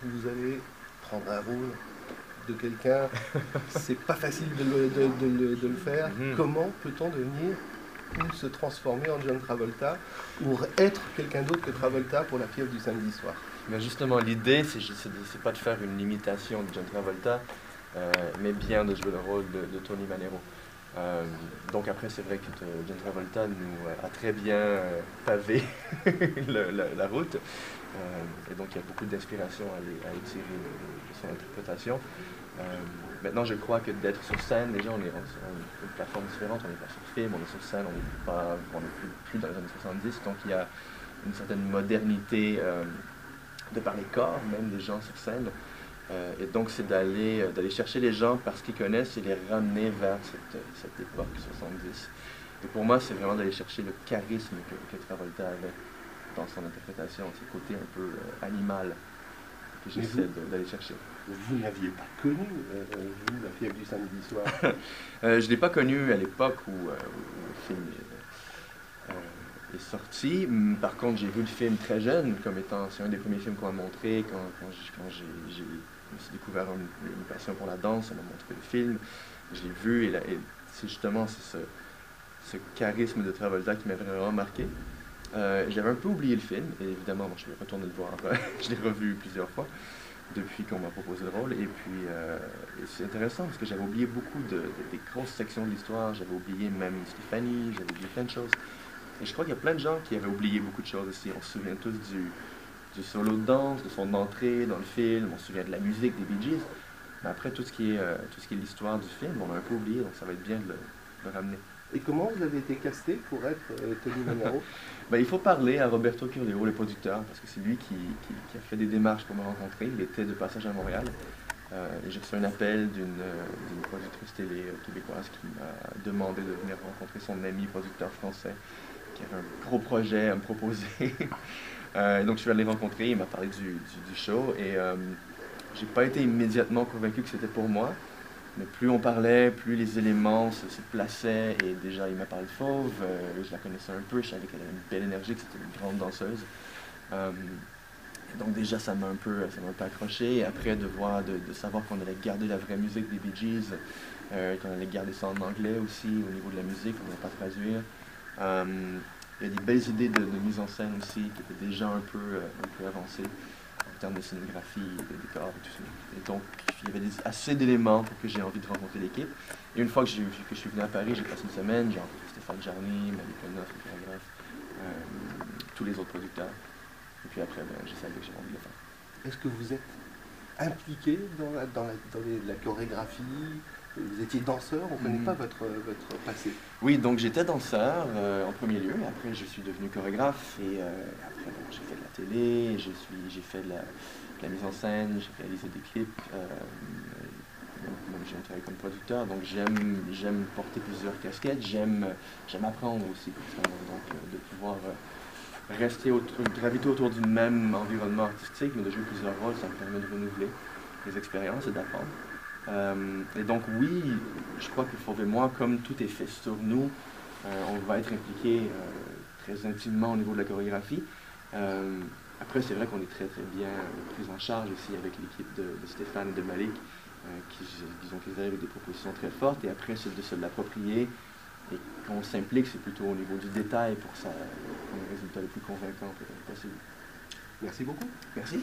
vous allez prendre un rôle de quelqu'un, c'est pas facile de le faire. Comment peut-on devenir ou se transformer en John Travolta ou être quelqu'un d'autre que Travolta pour la fièvre du samedi soir? Mais justement, l'idée, c'est pas de faire une imitation de John Travolta, mais bien de jouer le rôle de Tony Manero. Donc après, c'est vrai que John Travolta nous a très bien pavé la route. Et donc, il y a beaucoup d'inspiration à tirer de son interprétation. Maintenant, je crois que d'être sur scène, déjà, on est une plateforme différente. On n'est pas sur film, on est sur scène, on n'est plus dans les années 70. Donc, il y a une certaine modernité de par les corps, même des gens sur scène. Et donc, c'est d'aller chercher les gens parce qu'ils connaissent et les ramener vers cette époque 70. Et pour moi, c'est vraiment d'aller chercher le charisme que Travolta avait dans son interprétation, ce côté un peu animal que j'essaie d'aller chercher. Vous n'aviez pas connu, vous, la fièvre du samedi soir? Je ne l'ai pas connu à l'époque où le film est sorti. Par contre, j'ai vu le film très jeune, comme étant, c'est un des premiers films qu'on m'a montré quand je me suis découvert une passion pour la danse. On m'a montré le film, je l'ai vu et c'est justement ce charisme de Travolta qui m'avait vraiment marqué. J'avais un peu oublié le film, et évidemment, je vais retourner le voir. Je l'ai revu plusieurs fois depuis qu'on m'a proposé le rôle. Et puis, c'est intéressant parce que j'avais oublié beaucoup des grosses sections de l'histoire. J'avais oublié même Stéphanie, j'avais oublié plein de choses. Et je crois qu'il y a plein de gens qui avaient oublié beaucoup de choses aussi. On se souvient tous du solo de danse, de son entrée dans le film. On se souvient de la musique des Bee Gees. Mais après, tout ce qui est l'histoire du film, on a un peu oublié. Donc, ça va être bien de le ramener. Et comment vous avez été casté pour être Tony Manero? Il faut parler à Roberto Curleo, le producteur, parce que c'est lui qui a fait des démarches pour me rencontrer. Il était de passage à Montréal. Et j'ai reçu un appel d'une productrice télé québécoise qui m'a demandé de venir rencontrer son ami producteur français, qui avait un gros projet à me proposer. Donc je suis allé le rencontrer, il m'a parlé du show, et j'ai pas été immédiatement convaincu que c'était pour moi. Mais plus on parlait, plus les éléments se plaçaient, et déjà il m'a parlé de Fauve, je la connaissais un peu, je savais qu'elle avait une belle énergie, que c'était une grande danseuse. Donc déjà ça m'a un peu accroché, et après de savoir qu'on allait garder la vraie musique des Bee Gees, qu'on allait garder ça en anglais aussi, au niveau de la musique, on n'allait pas traduire. Il y a des belles idées de mise en scène aussi, qui étaient déjà un peu avancées, en termes de scénographie, de décors et tout ça. Et donc, il y avait assez d'éléments pour que j'ai envie de rencontrer l'équipe. Et une fois que je suis venu à Paris, j'ai passé une semaine, j'ai rencontré Stéphane Jarny, Malik Lenoff, le chorégraphe, tous les autres producteurs. Et puis après, j'ai savais que j'avais envie de le faire. Est-ce que vous êtes impliqué dans la chorégraphie? Vous étiez danseur, on ne connaît pas votre passé. Oui, donc j'étais danseur en premier lieu, et après je suis devenu chorégraphe, et après j'ai fait de la télé, j'ai fait de la mise en scène, j'ai réalisé des clips, donc j'ai travaillé comme producteur, donc j'aime porter plusieurs casquettes, j'aime apprendre aussi, donc de pouvoir graviter autour du même environnement artistique, mais de jouer plusieurs rôles, ça me permet de renouveler les expériences et d'apprendre. Et donc oui, je crois que Fauve et moi, comme tout est fait sur nous, on va être impliqué très intimement au niveau de la chorégraphie. Après, c'est vrai qu'on est très très bien pris en charge aussi avec l'équipe de Stéphane et de Malik, disons qu'ils arrivent avec des propositions très fortes, et après c'est de se l'approprier, et quand on s'implique, c'est plutôt au niveau du détail pour ça, pour les résultats les plus convaincants possible. Merci beaucoup. Merci.